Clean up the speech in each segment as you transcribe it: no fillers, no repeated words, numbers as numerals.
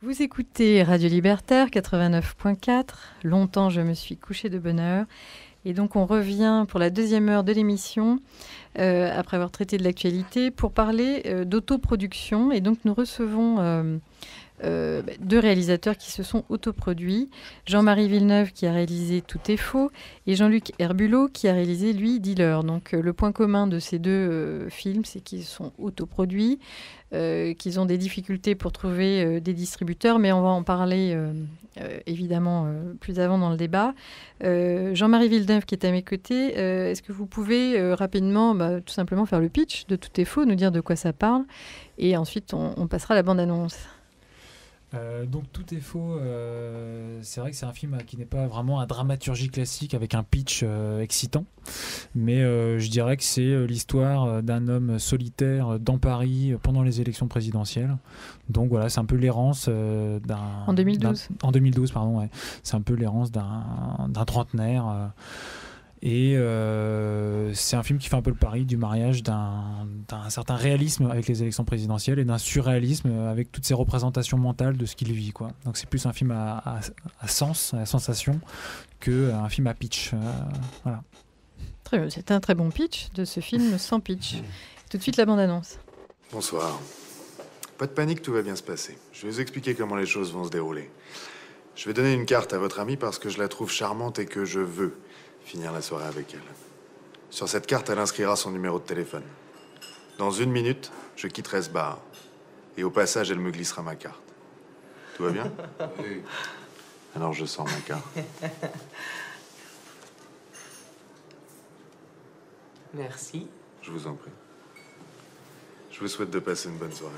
Vous écoutez Radio Libertaire 89.4. Longtemps, je me suis couchée de bonne heure. Et donc, on revient pour la deuxième heure de l'émission, après avoir traité de l'actualité, pour parler d'autoproduction. Et donc, nous recevons deux réalisateurs qui se sont autoproduits. Jean-Marie Villeneuve, qui a réalisé Tout est faux, et Jean-Luc Herbulot, qui a réalisé, lui, Dealer. Donc, le point commun de ces deux films, c'est qu'ils sont autoproduits, qu'ils ont des difficultés pour trouver des distributeurs, mais on va en parler évidemment plus avant dans le débat. Jean-Marie Villeneuve, qui est à mes côtés, est-ce que vous pouvez rapidement, tout simplement faire le pitch de Tout est faux, nous dire de quoi ça parle, et ensuite on passera à la bande-annonce. Donc Tout est faux, c'est vrai que c'est un film qui n'est pas vraiment un dramaturgie classique avec un pitch excitant, mais je dirais que c'est l'histoire d'un homme solitaire dans Paris pendant les élections présidentielles. Donc voilà, c'est un peu l'errance d'un... En 2012. En 2012, pardon, ouais. C'est un peu l'errance d'un trentenaire. Et c'est un film qui fait un peu le pari du mariage d'un certain réalisme avec les élections présidentielles et d'un surréalisme avec toutes ces représentations mentales de ce qu'il vit, quoi. Donc c'est plus un film à sens, à sensation, qu'un film à pitch. Voilà. Très bien, c'est un très bon pitch de ce film sans pitch. Tout de suite la bande-annonce. Bonsoir. Pas de panique, tout va bien se passer. Je vais vous expliquer comment les choses vont se dérouler. Je vais donner une carte à votre amie parce que je la trouve charmante et que je veux finir la soirée avec elle. Sur cette carte, elle inscrira son numéro de téléphone. Dans 1 minute, je quitterai ce bar. Et au passage, elle me glissera ma carte. Tout va bien? Oui. Alors je sors ma carte. Merci. Je vous en prie. Je vous souhaite de passer une bonne soirée.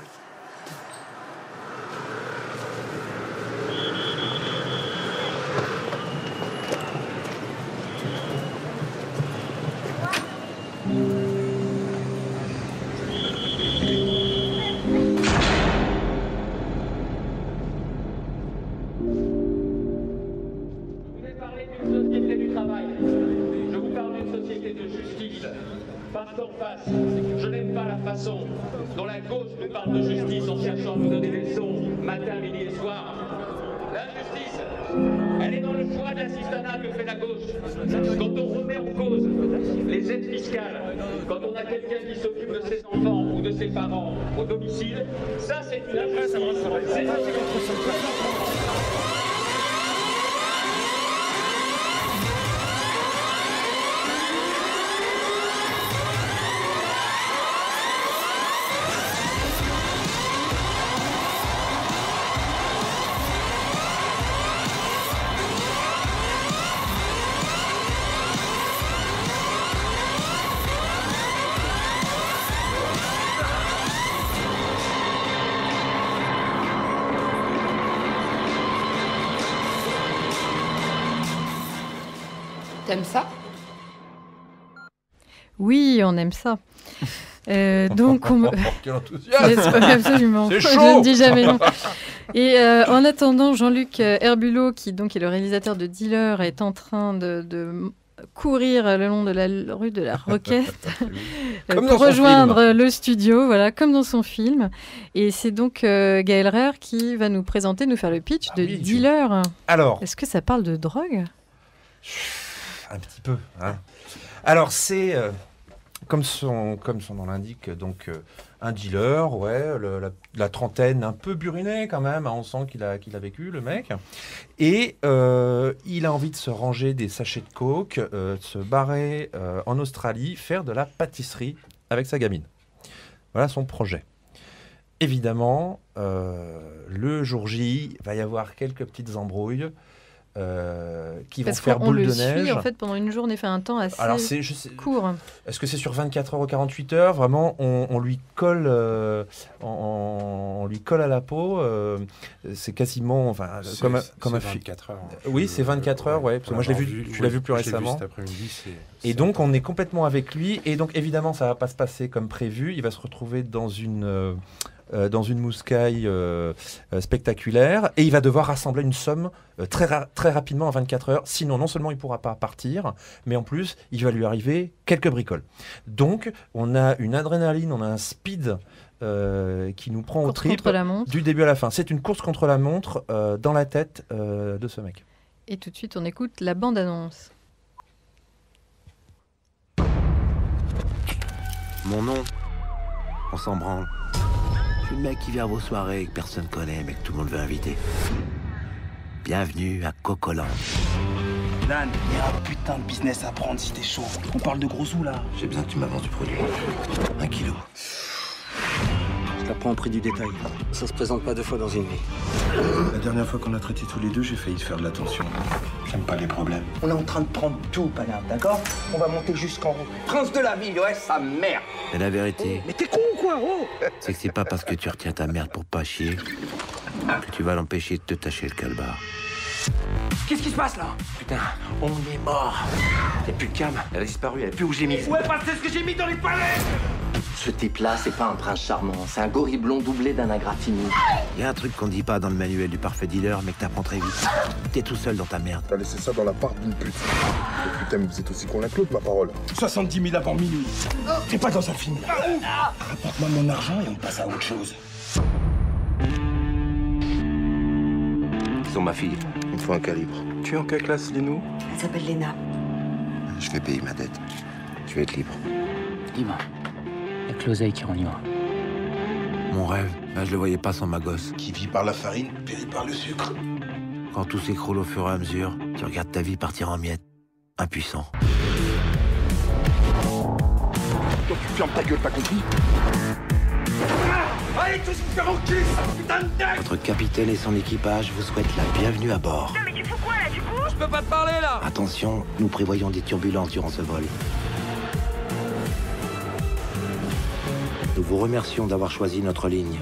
Je n'aime pas la façon dont la gauche nous parle de justice en cherchant à nous donner des leçons matin, midi et soir. La justice, elle est dans le choix d'assistanat que fait la gauche. Quand on remet en cause les aides fiscales, quand on a quelqu'un qui s'occupe de ses enfants ou de ses parents au domicile, ça c'est une injustice. T'aimes ça? Oui, on aime ça. Donc, on me... Quel enthousiasme! Absolument. C'est chaud. Je ne dis jamais non. Et en attendant, Jean-Luc Herbulot, qui donc est le réalisateur de Dealer, est en train de courir le long de la rue de la Roquette pour rejoindre le studio, voilà, comme dans son film. Et c'est donc Gaël Reyre qui va nous présenter, nous faire le pitch de Dealer. Alors, est-ce que ça parle de drogue? un petit peu. Hein. Alors, c'est, comme son nom l'indique, donc un dealer, ouais, la trentaine, un peu buriné quand même, hein, on sent qu'il a vécu, le mec. Et il a envie de se ranger des sachets de coke, de se barrer en Australie, faire de la pâtisserie avec sa gamine. Voilà son projet. Évidemment, le jour J, il va y avoir quelques petites embrouilles. Qui vont faire boule de neige. Parce qu'on le suit en fait pendant une journée, fait un temps assez court. Est-ce que c'est sur 24 heures ou 48 heures? Vraiment, on lui colle, on lui colle à la peau. C'est quasiment, enfin, comme un 24 heures. Oui, c'est 24 heures, ouais. Parce que moi, je l'ai vu, tu l'as vu plus récemment. Cet après-midi, et donc, on est complètement avec lui. Et donc, évidemment, ça va pas se passer comme prévu. Il va se retrouver dans une mouscaille spectaculaire et il va devoir rassembler une somme très rapidement en 24 heures. Sinon, non seulement il ne pourra pas partir, mais en plus, il va lui arriver quelques bricoles. Donc, on a une adrénaline, on a un speed qui nous prend au Course trip contre la montre. du début à la fin. C'est une course contre la montre dans la tête de ce mec. Et tout de suite, on écoute la bande-annonce. Mon nom, on s'en branle. Je suis le mec qui vient à vos soirées que personne connaît mais que tout le monde veut inviter. Bienvenue à Cocoland. Dan, il y a un putain de business à prendre si t'es chaud. On parle de gros sous là. J'ai besoin que tu m'avances du produit. 1 kilo. Je la prends au prix du détail. Ça se présente pas 2 fois dans une vie. La dernière fois qu'on a traité tous les deux, j'ai failli te faire de l'attention. J'aime pas les problèmes. On est en train de prendre tout, Paname, d'accord? On va monter jusqu'en haut. Prince de la ville, ouais, sa mère. Et la vérité, Mais t'es con ou quoi, oh? c'est que c'est pas parce que tu retiens ta merde pour pas chier que tu vas l'empêcher de te tâcher le calbar. Qu'est-ce qui se passe là? Putain, on est mort. Y'a plus de cam, elle a disparu, elle est plus où je l'ai mise. Ouais, parce que c'est ce que j'ai mis dans les palettes. Ce type-là, c'est pas un prince charmant, c'est un gorille blond doublé d'un agratini. Y a un truc qu'on dit pas dans le manuel du parfait dealer, mais que t'apprends très vite. T'es tout seul dans ta merde. T'as laissé ça dans la part d'une pute. Le putain, mais vous êtes aussi con l'un que l'autre, ma parole. 70 000 avant minuit. T'es pas dans un film là. Rapporte-moi mon argent et on passe à autre chose. Ils sont ma fille. Il me faut un calibre. Tu es en quelle classe, Léno? Elle s'appelle Léna. Je vais payer ma dette. Je vais être libre. Libre. Y'a que l'oseille qui rend libre. Mon rêve, je le voyais pas sans ma gosse. Qui vit par la farine, périt par le sucre. Quand tout s'écroule au fur et à mesure, tu regardes ta vie partir en miettes. Impuissant. Donc tu fermes ta gueule, t'as compris? Allez, tous vous faire enculer, putain de dingue! Votre capitaine et son équipage vous souhaitent la bienvenue à bord. Mais tu fous quoi là du coup? Je peux pas te parler là! Attention, nous prévoyons des turbulences durant ce vol. Nous vous remercions d'avoir choisi notre ligne.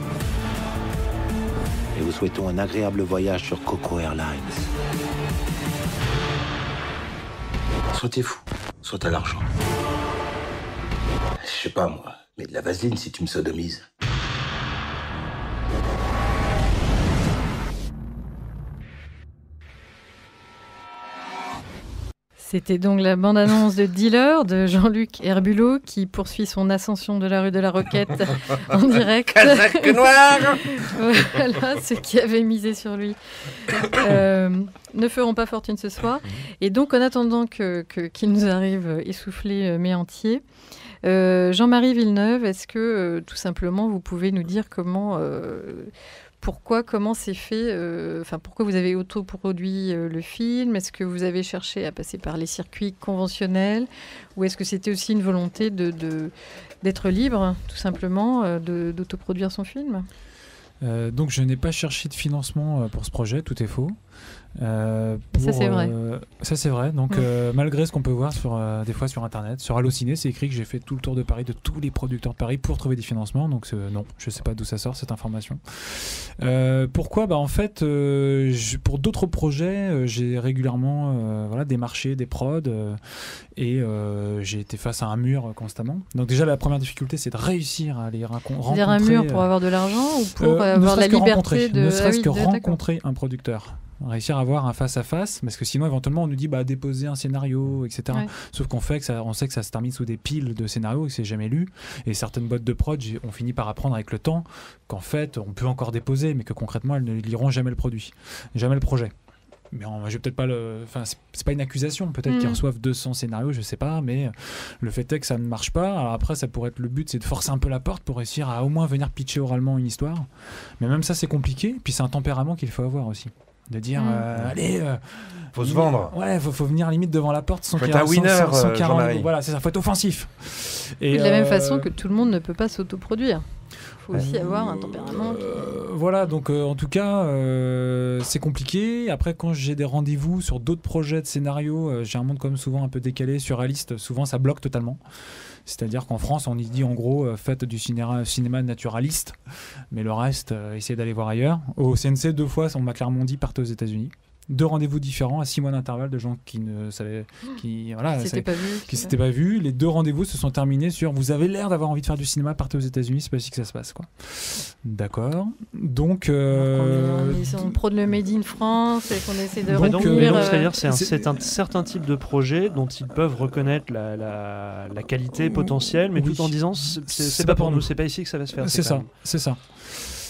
Et vous souhaitons un agréable voyage sur Coco Airlines. Soit t'es fou, soit t'as l'argent. Je sais pas moi, mais de la vaseline si tu me sodomises. C'était donc la bande-annonce de Dealer de Jean-Luc Herbulot qui poursuit son ascension de la rue de la Roquette en direct. Casaque noir. Voilà, ceux qui avaient misé sur lui ne feront pas fortune ce soir. Et donc, en attendant qu'il nous arrive essoufflé mais entier, Jean-Marie Villeneuve, est-ce que tout simplement vous pouvez nous dire comment c'est fait, pourquoi vous avez autoproduit le film? Est-ce que vous avez cherché à passer par les circuits conventionnels? Ou est-ce que c'était aussi une volonté d'être libre, tout simplement, d'autoproduire son film? Donc je n'ai pas cherché de financement pour ce projet, tout est faux. Ça c'est vrai. Ça c'est vrai. Donc malgré ce qu'on peut voir des fois sur internet, sur Allociné, c'est écrit que j'ai fait tout le tour de Paris, de tous les producteurs de Paris pour trouver des financements. Donc non, je sais pas d'où ça sort cette information. Pourquoi? En fait, pour d'autres projets, j'ai régulièrement démarché des prods et j'ai été face à un mur constamment. Donc déjà la première difficulté, c'est de réussir à les rencontrer. C'est-à-dire un mur pour avoir de l'argent ou pour avoir la liberté ne serait-ce que rencontrer un producteur. Réussir à avoir un face-à-face, parce que sinon éventuellement on nous dit déposer un scénario, etc. Ouais. Sauf qu'on sait que ça se termine sous des piles de scénarios et que c'est jamais lu. Et certaines boîtes de prod ont fini par apprendre avec le temps qu'en fait on peut encore déposer, mais que concrètement elles ne liront jamais le produit, jamais le projet. Mais je vais peut-être pas c'est pas une accusation, peut-être qu'ils reçoivent 200 scénarios, je sais pas, mais le fait est que ça ne marche pas. Alors après, ça pourrait être le but, c'est de forcer un peu la porte pour réussir à au moins venir pitcher oralement une histoire. Mais même ça, c'est compliqué. Puis c'est un tempérament qu'il faut avoir aussi. De dire, allez, faut se vendre. Ouais, faut venir limite devant la porte sans qu'il y ait un winner. Voilà, c'est ça, faut être offensif. Et de la même façon que tout le monde ne peut pas s'autoproduire. Il faut aussi avoir un tempérament. Voilà, donc en tout cas, c'est compliqué. Après, quand j'ai des rendez-vous sur d'autres projets de scénario, j'ai un monde comme souvent un peu décalé, surréaliste. Souvent, ça bloque totalement. C'est-à-dire qu'en France, on y dit en gros, faites du cinéma naturaliste, mais le reste, essayez d'aller voir ailleurs. Au CNC, 2 fois, on m'a clairement dit partez aux États-Unis. 2 rendez-vous différents à 6 mois d'intervalle de gens qui ne savaient, qui s'étaient pas vus. Les 2 rendez-vous se sont terminés sur vous avez l'air d'avoir envie de faire du cinéma, partez aux États-Unis, c'est pas ici que ça se passe, quoi. D'accord. Donc une maison de prône le Made in France et qu'on essaie de donc, retenir... c'est-à-dire c'est un certain type de projet dont ils peuvent reconnaître la qualité potentielle, mais tout en disant c'est pas pour nous, c'est pas ici que ça va se faire. C'est ça.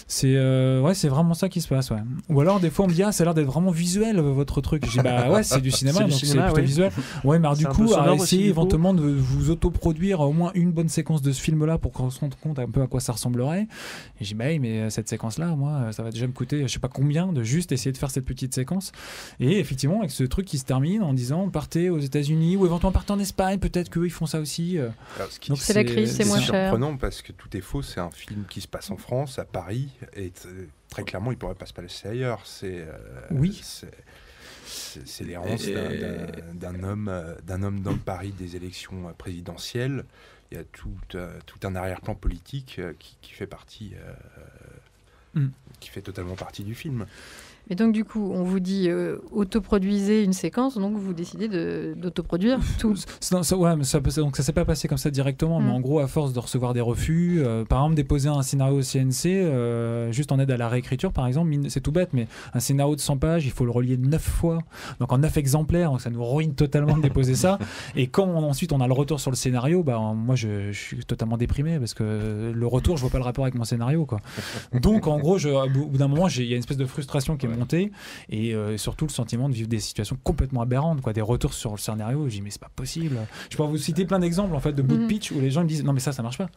C'est vraiment ça qui se passe, ouais. Ou alors des fois on me dit ça a l'air d'être vraiment visuel votre truc. Je dis c'est du cinéma, donc c'est plutôt visuel. Ouais, mais alors, du coup essayez éventuellement de vous autoproduire au moins une bonne séquence de ce film-là pour qu'on se rende compte un peu à quoi ça ressemblerait. Et je dis mais cette séquence-là, moi, ça va déjà me coûter je sais pas combien de juste essayer de faire cette petite séquence. Et effectivement avec ce truc qui se termine en disant partez aux États-Unis ou éventuellement partez en Espagne, peut-être qu'eux ils font ça aussi. Donc c'est la crise, c'est moins cher. C'est surprenant parce que Tout est faux, c'est un film qui se passe en France, à Paris. Et très clairement, il pourrait pas se passer ailleurs. C'est l'errance d'un homme dans le Paris des élections présidentielles. Il y a tout un arrière-plan politique qui fait partie, qui fait totalement partie du film. Et donc du coup, on vous dit autoproduisez une séquence, donc vous décidez d'autoproduire tout. Mais donc ça s'est pas passé comme ça directement, mais en gros, à force de recevoir des refus, par exemple déposer un scénario au CNC, juste en aide à la réécriture par exemple, c'est tout bête, mais un scénario de 100 pages, il faut le relier 9 fois, donc en 9 exemplaires, donc ça nous ruine totalement de déposer ça. Et quand ensuite on a le retour sur le scénario, moi je suis totalement déprimé parce que le retour, je vois pas le rapport avec mon scénario, quoi. Donc en gros, au bout d'un moment, il y a une espèce de frustration qui est montée et surtout le sentiment de vivre des situations complètement aberrantes, quoi, des retours sur le scénario. Je dis mais c'est pas possible. Je pourrais vous citer plein d'exemples en fait de bout de pitch où les gens me disent non mais ça marche pas.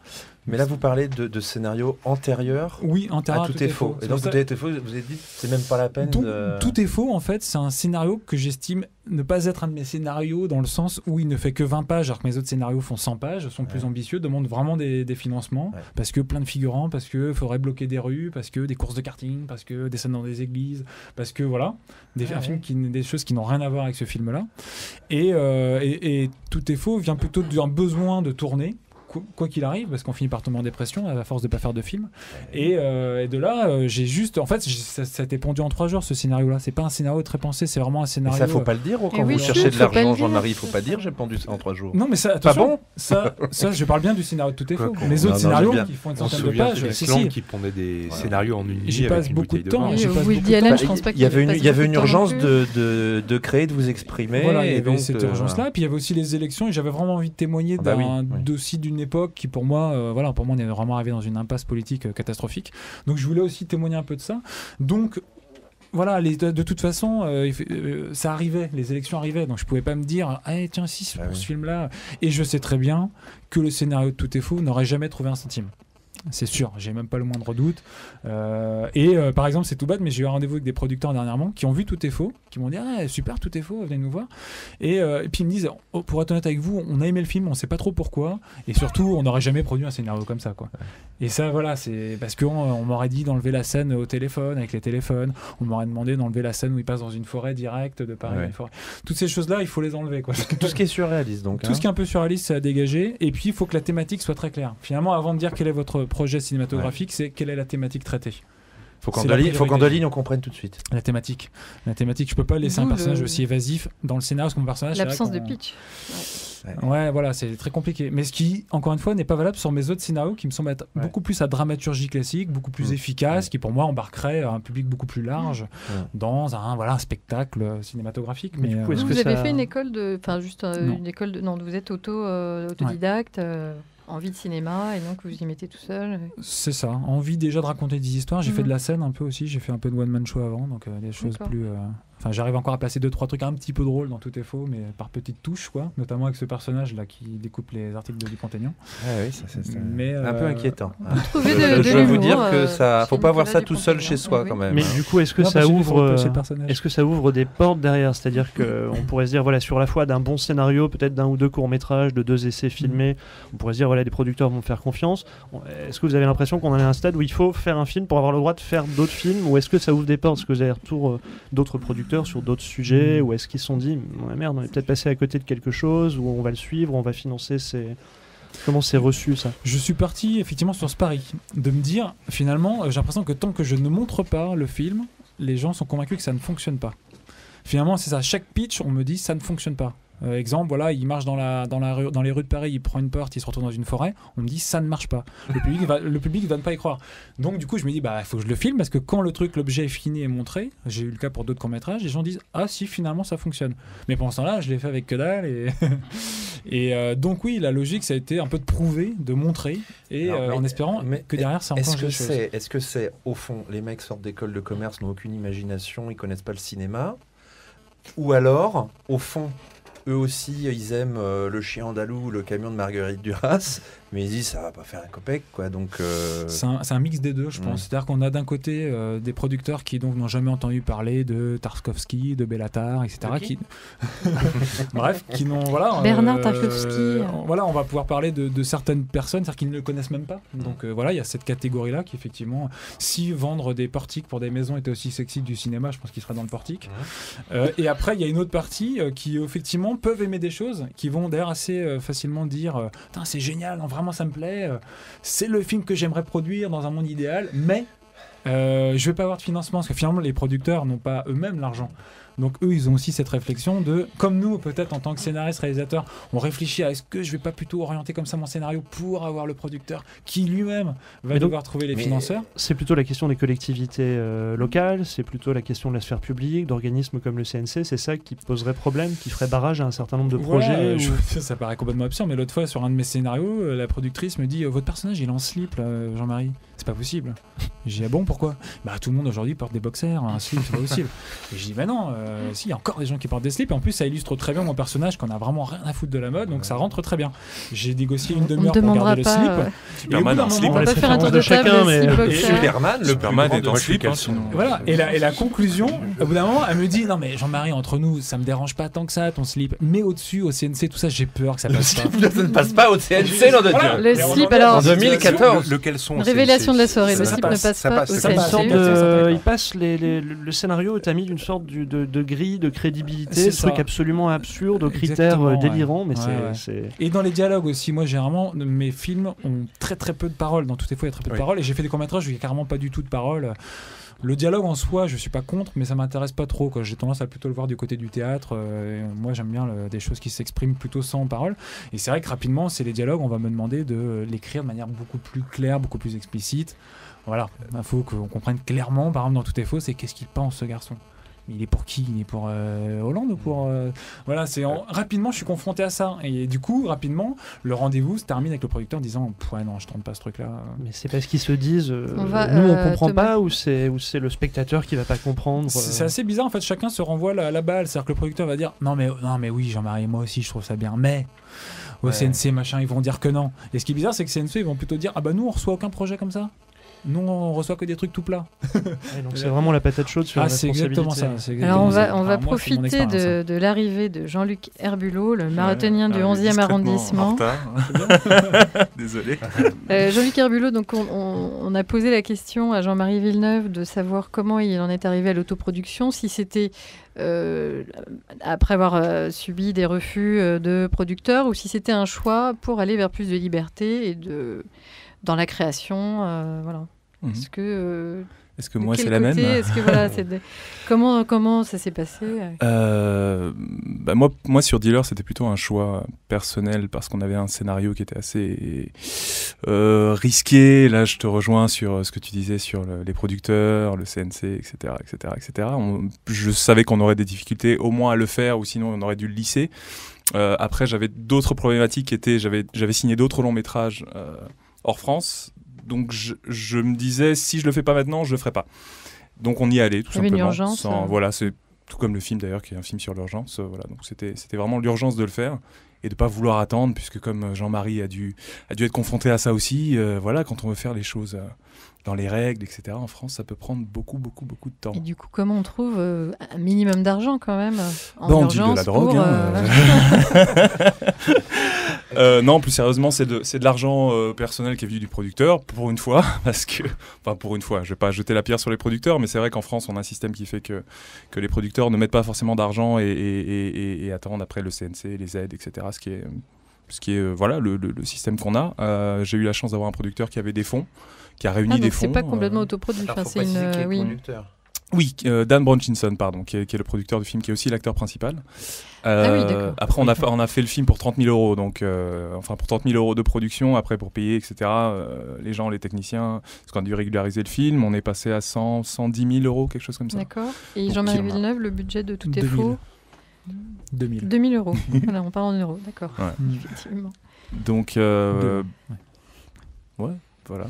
Mais là vous parlez de scénarios antérieurs. Oui, antérieurs à Tout est faux. Et donc Tout est faux, vous avez dit c'est même pas la peine. Tout est faux en fait, c'est un scénario que j'estime ne pas être un de mes scénarios dans le sens où il ne fait que 20 pages alors que mes autres scénarios font 100 pages, sont plus ambitieux, demandent vraiment des financements, parce que plein de figurants, parce que faudrait bloquer des rues, parce que des courses de karting, parce que des scènes dans des églises, parce que voilà, un film des choses qui n'ont rien à voir avec ce film-là. Et Tout est faux vient plutôt d'un besoin de tourner, quoi qu'il arrive, parce qu'on finit par tomber en dépression à force de pas faire de film. Et de là, j'ai juste, en fait, ça a été pondu en 3 jours ce scénario-là. C'est pas un scénario très pensé, c'est vraiment un scénario. Et ça, faut pas le dire quand vous cherchez de l'argent, Jean-Marie. Faut pas dire, j'ai pendu ça en 3 jours. Non, mais ça, attention, ça, je parle bien du scénario de Tout est faux. Les autres scénarios qui font une centaine de pages, qui pondaient des scénarios en une nuit. J'y passe beaucoup de temps. Il y avait une urgence de créer, de vous exprimer. Voilà, il y avait cette urgence-là. Puis il y avait aussi les élections, et j'avais vraiment envie de témoigner d'un dossier d'une époque qui pour moi on est vraiment arrivé dans une impasse politique catastrophique, donc je voulais aussi témoigner un peu de ça. Donc voilà, de toute façon ça arrivait, les élections arrivaient, donc je pouvais pas me dire tiens si ce film-là, et je sais très bien que le scénario de Tout est faux n'aurait jamais trouvé un centime. C'est sûr, j'ai même pas le moindre doute. Par exemple, c'est tout bête, mais j'ai eu un rendez-vous avec des producteurs dernièrement qui ont vu Tout est faux, qui m'ont dit super, Tout est faux, venez nous voir. Et puis ils me disent, pour être honnête avec vous, on a aimé le film, on sait pas trop pourquoi, et surtout, on n'aurait jamais produit un scénario comme ça, quoi. Et ça, voilà, c'est parce qu'on m'aurait dit d'enlever la scène au téléphone, avec les téléphones, on m'aurait demandé d'enlever la scène où il passe dans une forêt directe de Paris. Une forêt. Toutes ces choses-là, il faut les enlever, quoi. Tout ce qui est surréaliste, donc. Tout ce qui est un peu surréaliste, c'est à dégager. Et puis, il faut que la thématique soit très claire. Finalement, avant de dire quel est votre projet cinématographique, c'est quelle est la thématique traitée. Faut qu'en 2 lignes on comprenne tout de suite. La thématique, je peux pas laisser un personnage aussi évasif dans le scénario, parce que mon personnage, l'absence de pitch. Ouais, voilà, c'est très compliqué. Mais ce qui, encore une fois, n'est pas valable sur mes autres scénarios qui me semblent être beaucoup plus à dramaturgie classique, beaucoup plus efficace, qui pour moi embarquerait un public beaucoup plus large dans un spectacle cinématographique. Mais du coup, vous avez fait une école non, vous êtes autodidacte. Envie de cinéma, et donc vous y mettez tout seul. C'est ça, envie déjà de raconter des histoires. J'ai fait de la scène un peu aussi, j'ai fait un peu de one-man show avant, donc des choses plus... Enfin, j'arrive encore à placer 2-3 trucs un petit peu drôles dans Tout est faux, mais par petites touches, quoi. Notamment avec ce personnage-là qui découpe les articles de Dupont-Aignan. Oui, ça c'est un peu inquiétant. Je dois vous dire que ça, faut pas voir ça tout seul chez soi, quand même. Mais du coup, est-ce que ça ouvre des portes derrière ? C'est-à-dire qu'on pourrait se dire, voilà, sur la foi d'un bon scénario, peut-être d'un ou deux courts-métrages, de 2 essais filmés, on pourrait se dire, voilà, des producteurs vont faire confiance. Est-ce que vous avez l'impression qu'on en est à un stade où il faut faire un film pour avoir le droit de faire d'autres films, ou est-ce que ça ouvre des portes ? Est-ce que vous avez retour d'autres producteurs sur d'autres sujets, ou est-ce qu'ils se sont dit merde, on est peut-être passé à côté de quelque chose, ou on va le suivre, on va financer Comment c'est reçu ça ? Je suis parti effectivement sur ce pari de me dire, finalement, j'ai l'impression que tant que je ne montre pas le film, les gens sont convaincus que ça ne fonctionne pas. Finalement, c'est ça. Chaque pitch, on me dit ça ne fonctionne pas. Exemple, voilà, il marche dans les rues de Paris, il prend une porte, il se retrouve dans une forêt. On me dit ça ne marche pas. Le public va ne pas y croire. Donc du coup, je me dis il faut que je le filme parce que quand l'objet est fini et montré, j'ai eu le cas pour d'autres courts-métrages, les gens disent ah si finalement ça fonctionne. Mais pendant ce temps-là, je l'ai fait avec que dalle et donc oui, la logique ça a été un peu de prouver, de montrer et en espérant que derrière ça enclenche des choses. Est-ce que c'est au fond les mecs sortent d'école de commerce, n'ont aucune imagination, ils connaissent pas le cinéma, ou alors au fond eux aussi, ils aiment le chien andalou, le camion de Marguerite Duras, mais ils disent ça va pas faire un copec, quoi. Donc c'est un mix des deux, je pense. C'est-à-dire qu'on a d'un côté des producteurs qui donc n'ont jamais entendu parler de Tarkovsky, de Bellatar, etc. Bref, qui n'ont Bernard Tarkovsky. Voilà, on va pouvoir parler de certaines personnes, c'est-à-dire qu'ils ne le connaissent même pas. Donc voilà, il y a cette catégorie-là qui effectivement, si vendre des portiques pour des maisons était aussi sexy que du cinéma, je pense qu'il serait dans le portique. Et après, il y a une autre partie qui effectivement peuvent aimer des choses, qui vont d'ailleurs assez facilement dire c'est génial, vraiment ça me plaît, c'est le film que j'aimerais produire dans un monde idéal, mais je vais pas avoir de financement parce que finalement les producteurs n'ont pas eux-mêmes l'argent. Donc eux, ils ont aussi cette réflexion de, comme nous peut-être en tant que scénariste, réalisateur, on réfléchit à est-ce que je vais pas plutôt orienter comme ça mon scénario pour avoir le producteur qui lui-même va devoir trouver les financeurs. C'est plutôt la question des collectivités locales, c'est plutôt la question de la sphère publique, d'organismes comme le CNC, c'est ça qui poserait problème, qui ferait barrage à un certain nombre de projets. Ça paraît complètement absurde, mais l'autre fois sur un de mes scénarios, la productrice me dit votre personnage il est en slip là, Jean-Marie. C'est pas possible. J'ai dit ah bon, pourquoi? Tout le monde aujourd'hui porte des boxers, un slip, c'est pas possible. Et je dis non, si, il y a encore des gens qui portent des slips, et en plus ça illustre très bien mon personnage qu'on a vraiment rien à foutre de la mode, donc ça rentre très bien. J'ai négocié une demi-heure pour garder le slip. Superman en slip, on va pas faire un tour de chacun, mais Superman est en slip. Voilà, et la conclusion, au bout d'un moment, elle me dit non mais Jean-Marie, entre nous, ça me dérange pas tant que ça ton slip, mais au-dessus, au CNC, tout ça, j'ai peur que ça passe pas. Ça ne passe pas au CNC, non de Dieu. Le slip, alors. En 2014. Lequel sont Révélation de la soirée, le slip ne passe pas au CNC. Il passe le scénario est mis d'une sorte de grille de crédibilité, ce truc absolument absurde, aux critères délirants, mais c'est... Et dans les dialogues aussi, moi généralement, mes films ont très très peu de paroles, dans toutes les fois il y a très peu de paroles, et j'ai fait des courts-métrages où il n'y a carrément pas du tout de paroles. Le dialogue en soi, je suis pas contre, mais ça m'intéresse pas trop, quoi. J'ai tendance à plutôt le voir du côté du théâtre. Moi, j'aime bien des choses qui s'expriment plutôt sans parole. Et c'est vrai que rapidement, c'est les dialogues, on va me demander de l'écrire de manière beaucoup plus claire, beaucoup plus explicite. Voilà, il faut qu'on comprenne clairement, par exemple, dans Tout est faux, c'est qu'est-ce qu'il pense ce garçon. Il est pour qui? Il est pour Hollande ou pour... Voilà, rapidement, je suis confronté à ça. Et du coup, rapidement, le rendez-vous se termine avec le producteur en disant « Ouais, non, je tente pas ce truc-là. » Mais c'est parce qu'ils se disent nous, on comprend pas, ou c'est le spectateur qui va pas comprendre. C'est assez bizarre, en fait. Chacun se renvoie la balle. C'est-à-dire que le producteur va dire « Non, mais oui, Jean-Marie, moi aussi, je trouve ça bien. Mais... » Au CNC, machin, ils vont dire que non. Et ce qui est bizarre, c'est que CNC, ils vont plutôt dire « Ah bah nous, on reçoit aucun projet comme ça. Nous, on reçoit que des trucs tout plats. » Donc c'est vraiment la patate chaude sur la responsabilité. C'est exactement ça. Alors on va profiter de l'arrivée de Jean-Luc Herbulot, le marathonien du 11e arrondissement. Désolé. Jean-Luc Herbulot, donc on a posé la question à Jean-Marie Villeneuve de savoir comment il en est arrivé à l'autoproduction, si c'était après avoir subi des refus de producteurs ou si c'était un choix pour aller vers plus de liberté et dans la création, voilà. Est-ce que moi c'est la même? Est-ce que voilà, comment ça s'est passé? Moi sur Dealer c'était plutôt un choix personnel parce qu'on avait un scénario qui était assez risqué. Là je te rejoins sur ce que tu disais sur les producteurs, le CNC, etc. Je savais qu'on aurait des difficultés au moins à le faire ou sinon on aurait dû le lisser. Après j'avais d'autres problématiques j'avais signé d'autres longs métrages hors France. Donc je me disais, si je le fais pas maintenant, je le ferai pas. Donc on y allait tout simplement. Une urgence. Voilà, c'est tout comme le film d'ailleurs, qui est un film sur l'urgence. Voilà, donc c'était vraiment l'urgence de le faire et de pas vouloir attendre, puisque comme Jean-Marie a dû être confronté à ça aussi. Voilà, quand on veut faire les choses dans les règles, etc. En France, ça peut prendre beaucoup de temps. Et du coup, comment on trouve un minimum d'argent quand même on dit de la drogue. Non, plus sérieusement, c'est de l'argent personnel qui est venu du producteur, pour une fois, parce que, pour une fois, je vais pas jeter la pierre sur les producteurs, mais c'est vrai qu'en France, on a un système qui fait que les producteurs ne mettent pas forcément d'argent et attendent après le CNC, les aides, etc. Ce qui est voilà, le système qu'on a. J'ai eu la chance d'avoir un producteur qui avait des fonds, qui a réuni des fonds. C'est pas complètement autoproduit. Producteur. Oui, Dan Bronchinson, pardon, qui est le producteur du film, qui est aussi l'acteur principal. Oui, d'accord. Après, on a fait le film pour 30 000 euros, donc, pour 30 000 euros de production, après pour payer, etc. Les gens, les techniciens, parce qu'on a dû régulariser le film, on est passé à 110 000 euros, quelque chose comme ça. D'accord. Et Jean-Marie Villeneuve, le budget de Tout est 2000. faux 2000 euros. Voilà, on parle en euros, d'accord. Ouais. Effectivement. Donc, ouais. Voilà.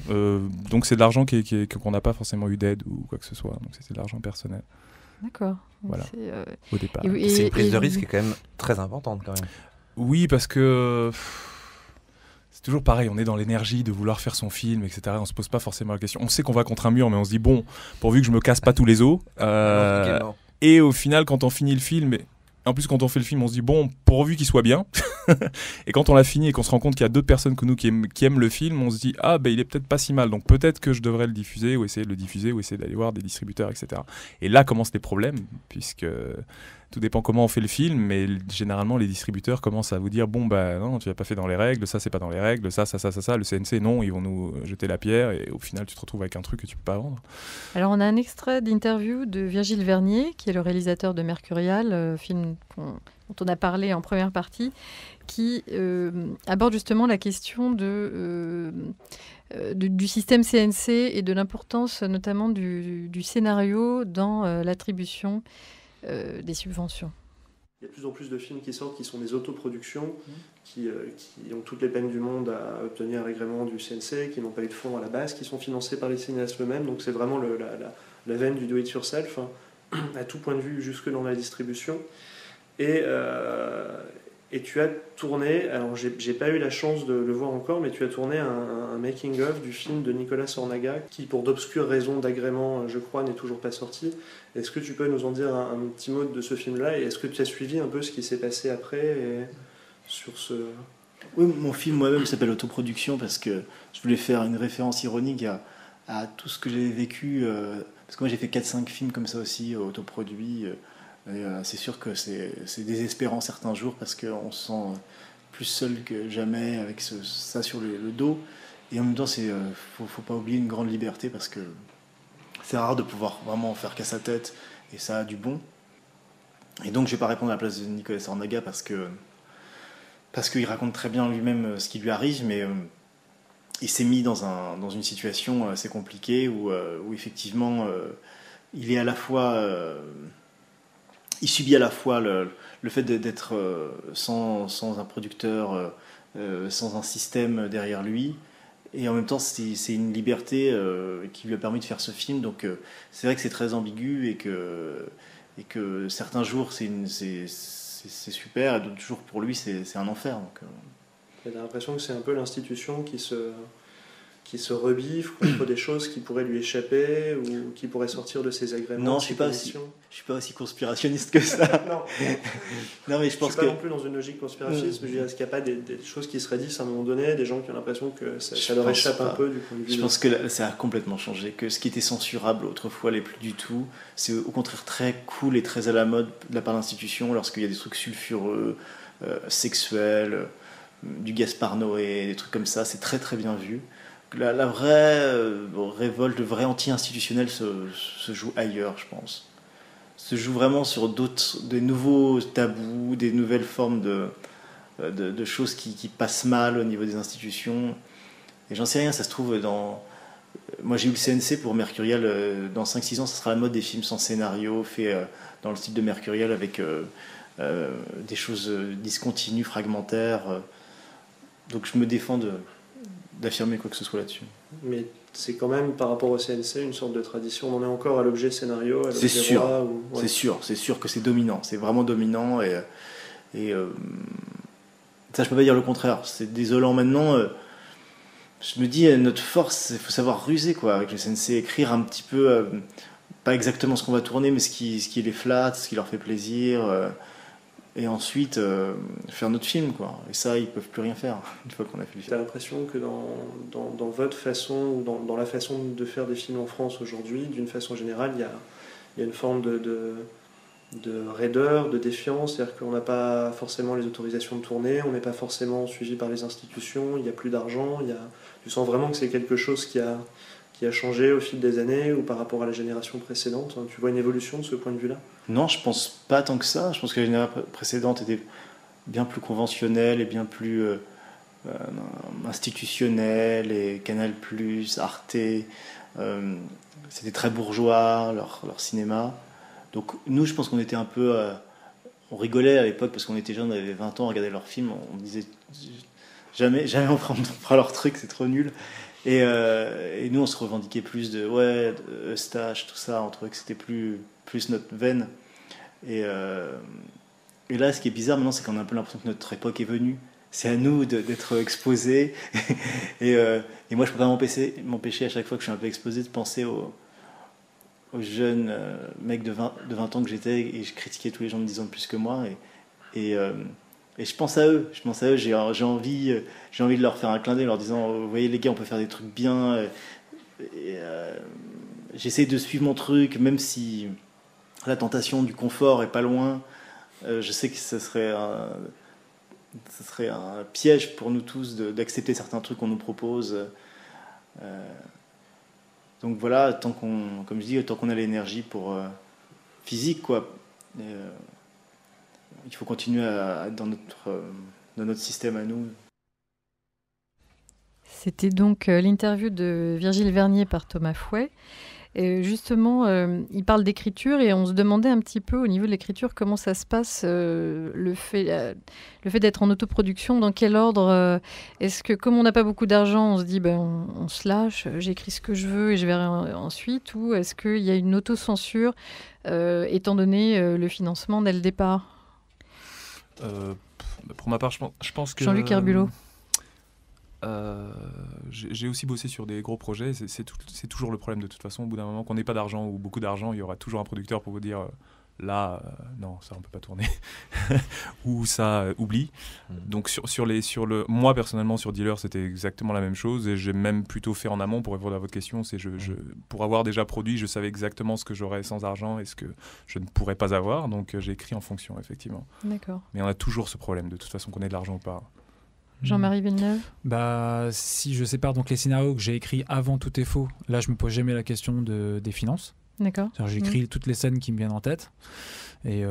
Donc c'est de l'argent qu'on n'a pas forcément eu d'aide ou quoi que ce soit. Donc c'était de l'argent personnel. D'accord. Voilà. Au départ. C'est une prise de risque qui est quand même très importante quand même. Oui, parce que c'est toujours pareil. On est dans l'énergie de vouloir faire son film, etc. On se pose pas forcément la question. On sait qu'on va contre un mur, mais on se dit bon, pourvu que je me casse pas tous les os. Et au final, quand on finit le film. En plus, quand on fait le film, on se dit, bon, pourvu qu'il soit bien. Et quand on l'a fini et qu'on se rend compte qu'il y a d'autres personnes que nous qui aiment le film, on se dit, ah, ben il est peut-être pas si mal. Donc peut-être que je devrais le diffuser ou essayer de le diffuser ou essayer d'aller voir des distributeurs, etc. Et là commencent les problèmes, puisque tout dépend comment on fait le film, mais généralement, les distributeurs commencent à vous dire, bon, bah non, tu l'as pas fait dans les règles, ça, c'est pas dans les règles, ça. Le CNC, non, ils vont nous jeter la pierre et au final, tu te retrouves avec un truc que tu peux pas vendre. Alors, on a un extrait d'interview de Virgile Vernier, qui est le réalisateur de Mercurial, film dont on a parlé en première partie, qui aborde justement la question du système CNC et de l'importance notamment du scénario dans l'attribution des subventions. Il y a de plus en plus de films qui sortent qui sont des autoproductions, qui ont toutes les peines du monde à obtenir l'agrément du CNC, qui n'ont pas eu de fonds à la base, qui sont financés par les cinéastes eux-mêmes. Donc c'est vraiment la veine du do-it-yourself, hein, à tout point de vue, jusque dans la distribution. Et tu as tourné, alors j'ai pas eu la chance de le voir encore, mais tu as tourné un making-of du film de Nicolas Sornaga, qui pour d'obscures raisons d'agrément, je crois, n'est toujours pas sorti. Est-ce que tu peux nous en dire un petit mot de ce film-là, et est-ce que tu as suivi un peu ce qui s'est passé après sur ce... Oui, mon film moi-même s'appelle Autoproduction, parce que je voulais faire une référence ironique à tout ce que j'avais vécu, parce que moi j'ai fait 4-5 films comme ça aussi, autoproduits. Et c'est sûr que c'est désespérant certains jours parce qu'on se sent plus seul que jamais avec ça sur le dos. Et en même temps, faut pas oublier une grande liberté parce que c'est rare de pouvoir vraiment faire qu'à sa tête et ça a du bon. Et donc, je vais pas répondre à la place de Nicolas Sornaga parce qu'il raconte très bien lui-même ce qui lui arrive, mais il s'est mis dans une situation assez compliquée où effectivement, il est à la fois... il subit à la fois le fait d'être sans un producteur, sans un système derrière lui, et en même temps c'est une liberté qui lui a permis de faire ce film. Donc c'est vrai que c'est très ambigu et que certains jours c'est super et d'autres jours pour lui c'est un enfer. Donc, j'ai l'impression que c'est un peu l'institution qui se rebiffe contre des choses qui pourraient lui échapper ou qui pourraient sortir de ses agréments. Non, je suis pas aussi conspirationniste que ça. Non, mais je pense suis pas non plus dans une logique conspirationniste, mais est-ce qu'il n'y a pas des choses qui seraient dites à un moment donné, des gens qui ont l'impression que ça leur échappe un peu du point de vue... Je pense que ça a complètement changé, que ce qui était censurable autrefois l'est plus du tout. C'est au contraire très cool et très à la mode de la part de l'institution lorsqu'il y a des trucs sulfureux, sexuels, du Gaspard Noé, des trucs comme ça, c'est très très bien vu. La vraie révolte, le vrai anti-institutionnel se joue ailleurs, je pense. Se joue vraiment sur des nouveaux tabous, des nouvelles formes de choses qui passent mal au niveau des institutions. Et j'en sais rien, ça se trouve dans... Moi j'ai eu le CNC pour Mercurial, dans 5-6 ans ça sera la mode des films sans scénario, faits dans le style de Mercurial avec des choses discontinues, fragmentaires. Donc je me défends d'affirmer quoi que ce soit là-dessus. Mais c'est quand même, par rapport au CNC, une sorte de tradition. On en est encore à l'objet scénario, à l'objet c'est sûr, roi, ouais. C'est sûr que c'est dominant. C'est vraiment dominant et ça, je peux pas dire le contraire. C'est désolant maintenant. Je me dis, notre force, il faut savoir ruser quoi, avec le CNC, écrire un petit peu, pas exactement ce qu'on va tourner, mais ce qui les flatte, ce qui leur fait plaisir. Et ensuite faire notre film quoi. Et ça ils peuvent plus rien faire une fois qu'on a fait le film. T'as l'impression que dans votre façon ou dans la façon de faire des films en France aujourd'hui, d'une façon générale, il y a une forme de raideur, de défiance, c'est-à-dire qu'on n'a pas forcément les autorisations de tourner, on n'est pas forcément suivi par les institutions, il n'y a plus d'argent, tu sens vraiment que c'est quelque chose qui qui a changé au fil des années ou par rapport à la génération précédente? Tu vois une évolution de ce point de vue-là? Non, je pense pas tant que ça. Je pense que la génération précédente était bien plus conventionnelle et bien plus institutionnelle, et Canal+, Arte, c'était très bourgeois leur cinéma. Donc nous, je pense qu'on était un peu... on rigolait à l'époque parce qu'on était jeunes, on avait 20 ans, on regardait leurs films, on disait jamais on fera leur truc, c'est trop nul. Et nous, on se revendiquait plus de Eustache, tout ça, on trouvait que c'était plus notre veine. Et là, ce qui est bizarre maintenant, c'est qu'on a un peu l'impression que notre époque est venue. C'est à nous d'être exposés. et moi, je peux pas m'empêcher à chaque fois que je suis un peu exposé de penser aux jeunes mecs de 20 ans que j'étais, et je critiquais tous les gens de 10 ans de plus que moi. Et je pense à eux. J'ai envie de leur faire un clin d'œil en leur disant, vous voyez les gars, on peut faire des trucs bien. J'essaie de suivre mon truc, même si la tentation du confort est pas loin. Je sais que ce serait un piège pour nous tous d'accepter certains trucs qu'on nous propose. Donc voilà, tant qu'on a l'énergie pour physique, quoi. Il faut continuer dans notre système à nous. C'était donc l'interview de Virgile Vernier par Thomas Fouet. Et justement, il parle d'écriture et on se demandait un petit peu au niveau de l'écriture comment ça se passe, le fait d'être en autoproduction, dans quel ordre est-ce que, comme on n'a pas beaucoup d'argent, on se dit on se lâche, j'écris ce que je veux et je verrai ensuite, ou est-ce qu'il y a une autocensure étant donné le financement dès le départ? Pour ma part, je pense que... Jean-Luc Herbulot. J'ai aussi bossé sur des gros projets. C'est toujours le problème de toute façon. Au bout d'un moment, qu'on n'ait pas d'argent ou beaucoup d'argent, il y aura toujours un producteur pour vous dire là, non, ça on peut pas tourner, ou ça oublie. Donc moi personnellement sur Dealer, c'était exactement la même chose, et j'ai même plutôt fait en amont pour répondre à votre question. C'est pour avoir déjà produit, je savais exactement ce que j'aurais sans argent et ce que je ne pourrais pas avoir. Donc j'ai écrit en fonction, effectivement. D'accord. Mais on a toujours ce problème de toute façon, qu'on ait de l'argent ou pas. Jean-Marie Villeneuve. Si je sépare donc les scénarios que j'ai écrits avant Tout est faux, là je me pose jamais la question des finances. D'accord. J'écris toutes les scènes qui me viennent en tête. Et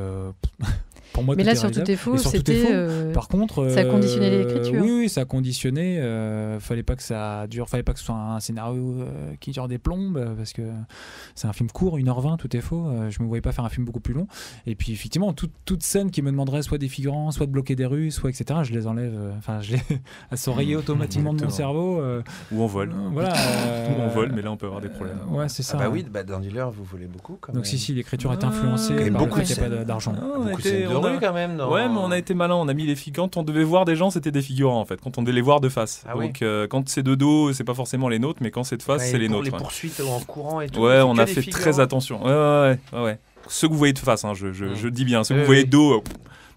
pour moi, mais là, sur Tout est faux, c'était. Par contre, ça a conditionné l'écriture. Oui, ça a conditionné. Fallait pas que ça dure. Fallait pas que ce soit un scénario qui dure des plombes, parce que c'est un film court, 1h20, Tout est faux. Je me voyais pas faire un film beaucoup plus long. Et puis, effectivement, toute scène qui me demanderait soit des figurants, soit de bloquer des rues, soit etc., je les enlève. À s'orayer automatiquement de mon cerveau. Ou on vole. Voilà. Ou on vole, mais là, on peut avoir des problèmes. Ouais, c'est ça. Ah bah oui, dans Dealer, vous volez beaucoup. Quand donc même. Si, l'écriture est influencée par le fait qu'il n'y a pas d'argent. Beaucoup de scènes de rue quand même. Ouais, mais on a été malin. On a mis les figurants. Quand on devait voir des gens, c'était des figurants en fait. Quand on devait les voir de face. Donc quand c'est de dos, c'est pas forcément les nôtres, mais quand c'est de face, c'est les nôtres. Les poursuites en courant et tout. Ouais, on a fait très attention. Ouais. Ceux que vous voyez de face, je dis bien. Ceux que vous voyez de dos.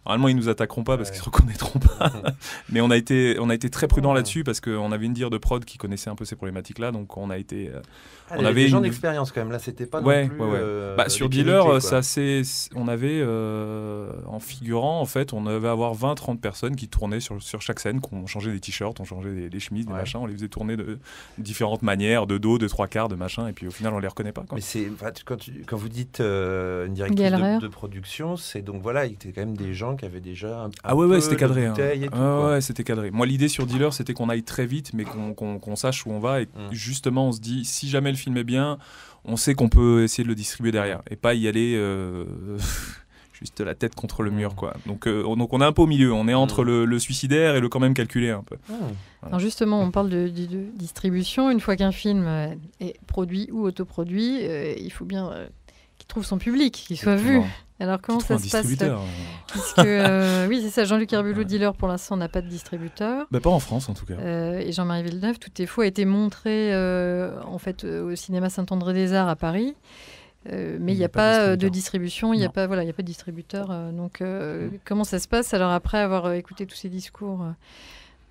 Normalement, ils nous attaqueront pas parce qu'ils se reconnaîtront pas. Mais on a été très prudent là-dessus parce qu'on avait une dire de prod qui connaissait un peu ces problématiques-là, donc on a été. On avait des gens d'expérience quand même. Là, c'était pas non plus. Sur Dealer, on avait en figurant, en fait, on devait avoir 20-30 personnes qui tournaient sur chaque scène, qu'on changeait des t-shirts, on changeait des chemises, des machins, on les faisait tourner de différentes manières, de dos, de 3/4, de machin, et puis au final, on les reconnaît pas. Quoi. Mais c'est quand vous dites une directrice de production, c'est donc voilà, il y avait quand même des gens qui avaient déjà un peu c'était cadré. Ouais, c'était cadré. Moi, l'idée sur Dealer, c'était qu'on aille très vite, mais qu'on sache où on va, et justement, on se dit, si jamais le film est bien, on sait qu'on peut essayer de le distribuer derrière, et pas y aller juste la tête contre le mur, quoi. Donc on est un peu au milieu, on est entre le suicidaire et le quand même calculé un peu. Voilà. Alors justement, on parle de distribution. Une fois qu'un film est produit ou autoproduit, il faut bien qu'il trouve son public, qu'il soit vu. Alors comment ça se passe oui, c'est ça. Jean-Luc Herbulot, Dealer, pour l'instant, n'a pas de distributeur. Pas en France, en tout cas. Et Jean-Marie Villeneuve, Tout est faux, a été montré en fait au cinéma Saint-André-des-Arts à Paris. Mais il n'y a pas de distribution, il n'y a pas de distributeur. Donc comment ça se passe alors après avoir écouté tous ces discours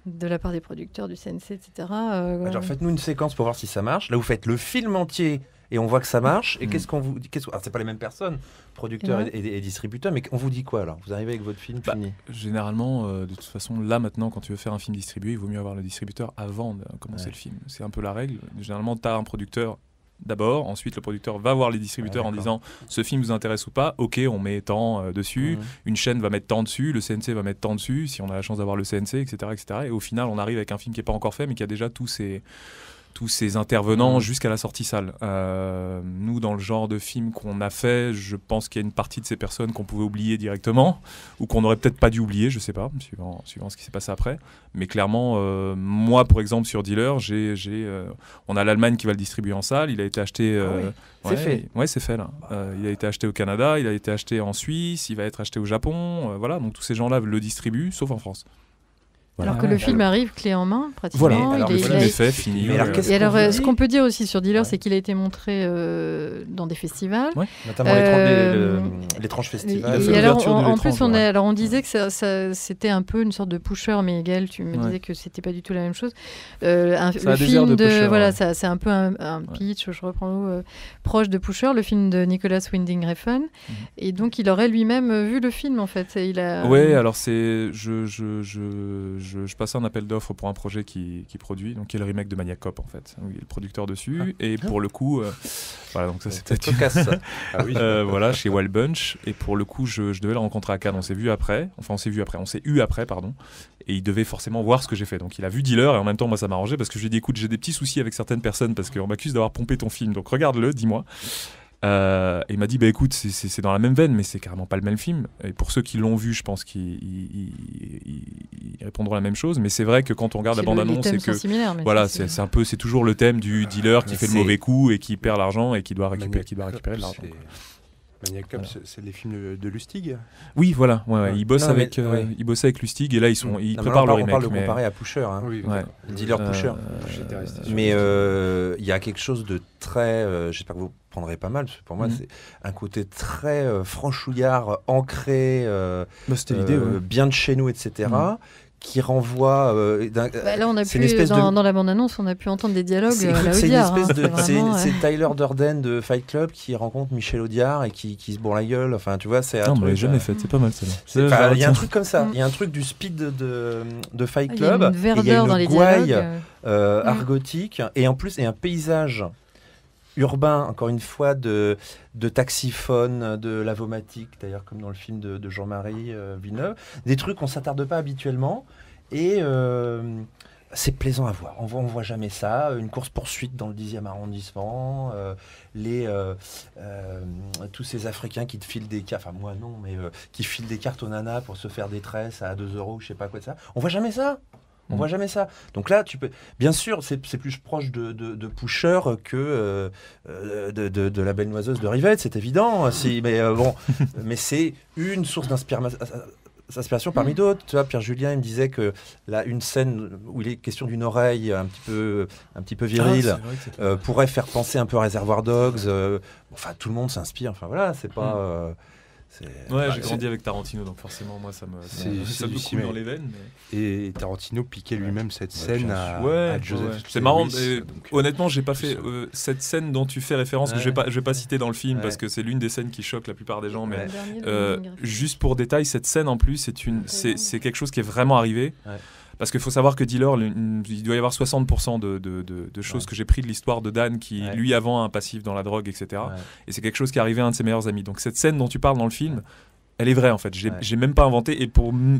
de la part des producteurs du CNC, etc. Alors faites-nous une séquence pour voir si ça marche. Là, vous faites le film entier et on voit que ça marche. Et qu'est-ce qu'on vous dit? Alors, c'est pas les mêmes personnes, producteurs et distributeurs, mais on vous dit quoi alors? Vous arrivez avec votre film fini? Généralement, de toute façon, là maintenant, quand tu veux faire un film distribué, il vaut mieux avoir le distributeur avant de commencer le film. C'est un peu la règle. Généralement, tu as un producteur d'abord, ensuite le producteur va voir les distributeurs en disant ce film vous intéresse ou pas, ok, on met tant dessus, une chaîne va mettre tant dessus, le CNC va mettre tant dessus, si on a la chance d'avoir le CNC, etc., etc. Et au final, on arrive avec un film qui n'est pas encore fait, mais qui a déjà tous ces intervenants jusqu'à la sortie salle. Nous, dans le genre de film qu'on a fait, je pense qu'il y a une partie de ces personnes qu'on pouvait oublier directement, ou qu'on n'aurait peut-être pas dû oublier, je sais pas, suivant ce qui s'est passé après. Mais clairement, moi, par exemple, sur Dealer, on a l'Allemagne qui va le distribuer en salle. Il a été acheté... c'est fait. Ouais, c'est fait, là. Il a été acheté au Canada, il a été acheté en Suisse, il va être acheté au Japon. Voilà, donc tous ces gens-là le distribuent, sauf en France. Alors que le film arrive clé en main, pratiquement. Voilà, alors le film est fait, fini. Et alors, ce qu'on peut dire aussi sur Dealer, c'est qu'il a été montré dans des festivals. Notamment l'étrange festival. Et alors, en plus, on disait que c'était un peu une sorte de pusher, mais Gaël, tu me disais que c'était pas du tout la même chose. Le film c'est un peu un pitch, je reprends proche de Pusher, le film de Nicolas Winding Refn. Et donc, il aurait lui-même vu le film, en fait. Ouais, alors c'est... Je passais un appel d'offres pour un projet qui produit, donc qui est le remake de Maniac Cop en fait. Il est le producteur dessus et pour le coup, voilà, donc ça c'est peut-être cocasse. Voilà, chez Wild Bunch. Et pour le coup, je devais le rencontrer à Cannes. On s'est eu après, pardon. Et il devait forcément voir ce que j'ai fait. Donc il a vu Dealer et en même temps moi ça m'arrangeait parce que je lui ai dit écoute, j'ai des petits soucis avec certaines personnes parce qu'on m'accuse d'avoir pompé ton film. Donc regarde-le, dis-moi. Il m'a dit bah écoute c'est dans la même veine mais c'est carrément pas le même film et pour ceux qui l'ont vu je pense qu'ils répondront la même chose mais c'est vrai que quand on regarde la bande-annonce c'est que voilà c'est un peu c'est toujours le thème du dealer qui fait le mauvais coup et qui perd l'argent et qui doit récupérer de l'argent. Maniac Cop, c'est les films de Lustig. Oui, voilà. Il bosse avec Lustig et là ils préparent le remake. On parle de comparer à Pusher, hein. Dealer Pusher. Mais il y a quelque chose de très. J'espère que vous prendrez pas mal parce que pour moi c'est un côté très franchouillard, ancré, bien de chez nous, etc. Qui renvoie là on a pu dans la bande-annonce on a pu entendre des dialogues c'est Tyler Durden de Fight Club qui rencontre Michel Audiard et qui se bourre la gueule, enfin tu vois, c'est non mais jamais fait, c'est pas mal ça. Il y a un truc comme ça, il y a un truc du speed de Fight Club, il y a une gouaille argotique et en plus il y a un paysage urbain, encore une fois, de taxiphone, de lavomatique, d'ailleurs comme dans le film de Jean-Marie Villeneuve, des trucs qu'on ne s'attarde pas habituellement, et c'est plaisant à voir. On voit jamais ça, une course-poursuite dans le 10e arrondissement, tous ces Africains qui te filent des cartes, enfin moi non, mais qui filent des cartes aux nanas pour se faire des tresses à 2 €, je sais pas quoi de ça. On voit jamais ça. On voit jamais ça. Donc là, tu peux. Bien sûr, c'est plus proche de Pusher que de La Belle Noiseuse de Rivette, c'est évident. Mais c'est une source d'inspiration parmi d'autres. Tu vois, Pierre Julien, il me disait que là, une scène où il est question d'une oreille un petit peu virile pourrait faire penser un peu à Reservoir Dogs. Enfin, tout le monde s'inspire. Enfin voilà, c'est pas. J'ai grandi avec Tarantino, donc forcément, moi, ça me coule dans les veines. Mais... Et Tarantino piquait lui-même cette scène à Joseph. C'est marrant. Honnêtement, j'ai pas fait cette scène dont tu fais référence, que je vais pas citer dans le film, parce que c'est l'une des scènes qui choque la plupart des gens. Mais juste pour détail, cette scène, en plus, c'est quelque chose qui est vraiment arrivé. Parce qu'il faut savoir que Dealer, il doit y avoir 60% de choses que j'ai pris de l'histoire de Dan qui, lui, avant, un passif dans la drogue, etc. Et c'est quelque chose qui est arrivé à un de ses meilleurs amis. Donc cette scène dont tu parles dans le film, elle est vraie, en fait. J'ai même pas inventé, et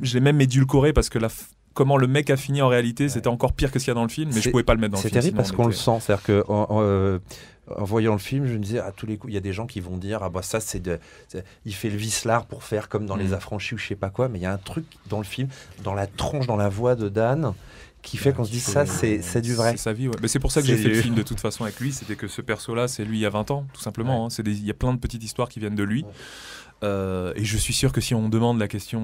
je l'ai même édulcoré parce que comment le mec a fini en réalité, c'était encore pire que ce qu'il y a dans le film, mais je pouvais pas le mettre dans le film. C'est terrible parce qu'on le sent. C'est-à-dire que... En voyant le film, je me disais à tous les coups, il y a des gens qui vont dire ça il fait le vicelard pour faire comme dans Les Affranchis ou je sais pas quoi, mais il y a un truc dans le film, dans la tronche, dans la voix de Dan, qui fait qu'on se dit ça c'est du vrai. C'est sa vie, mais c'est pour ça que j'ai fait le film de toute façon avec lui, c'était que ce perso-là, c'est lui il y a 20 ans, tout simplement. Il y a plein de petites histoires qui viennent de lui. Et je suis sûr que si on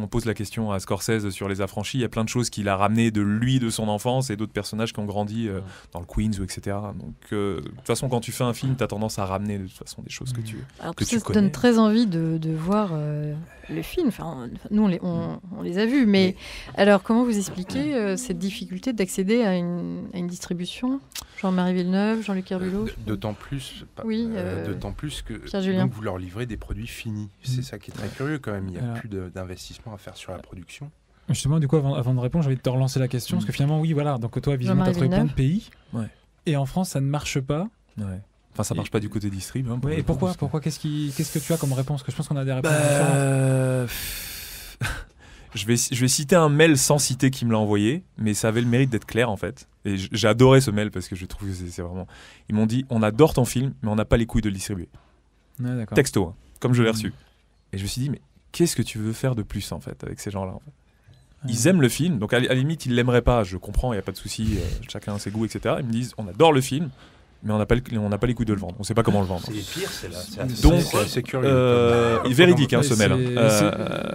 pose la question à Scorsese sur Les Affranchis, il y a plein de choses qu'il a ramenées de lui, de son enfance, et d'autres personnages qui ont grandi dans le Queens, etc. Donc, de toute façon, quand tu fais un film, tu as tendance à ramener de toute façon des choses que tu connais. Ça donne très envie de voir le film. Enfin, nous, on les a vus. Mais alors, comment vous expliquez cette difficulté d'accéder à une distribution? Jean-Marie Villeneuve, Jean-Luc Herbulot. D'autant plus que donc, vous leur livrez des produits finis. C'est ça qui est très curieux quand même. Il n'y a plus d'investissement à faire sur la production. Justement, du coup, avant de répondre, j'ai envie de te relancer la question. Parce que finalement, oui, voilà. Donc toi, visiblement, tu as trouvé plein de pays. Ouais. Et en France, ça ne marche pas. Ouais. Enfin, ça marche pas du côté distrib. Hein, et pourquoi qu'est-ce que tu as comme réponse? Que je pense qu'on a des réponses. Je vais citer un mail sans citer qui me l'a envoyé, mais ça avait le mérite d'être clair en fait. Et j'ai adoré ce mail parce que je trouve que c'est vraiment. Ils m'ont dit on adore ton film, mais on n'a pas les couilles de le distribuer. Ouais, texto, hein, comme je l'ai reçu. Et je me suis dit mais qu'est-ce que tu veux faire de plus en fait avec ces gens-là en fait? Ils aiment le film, donc à la limite ils l'aimeraient pas. Je comprends, il y a pas de souci, chacun a ses goûts, etc. Ils me disent on adore le film. Mais on n'a pas les couilles de le vendre. On ne sait pas comment le vendre. C'est pire, c'est là. Donc, c'est curieux. Véridique, hein, ce mail.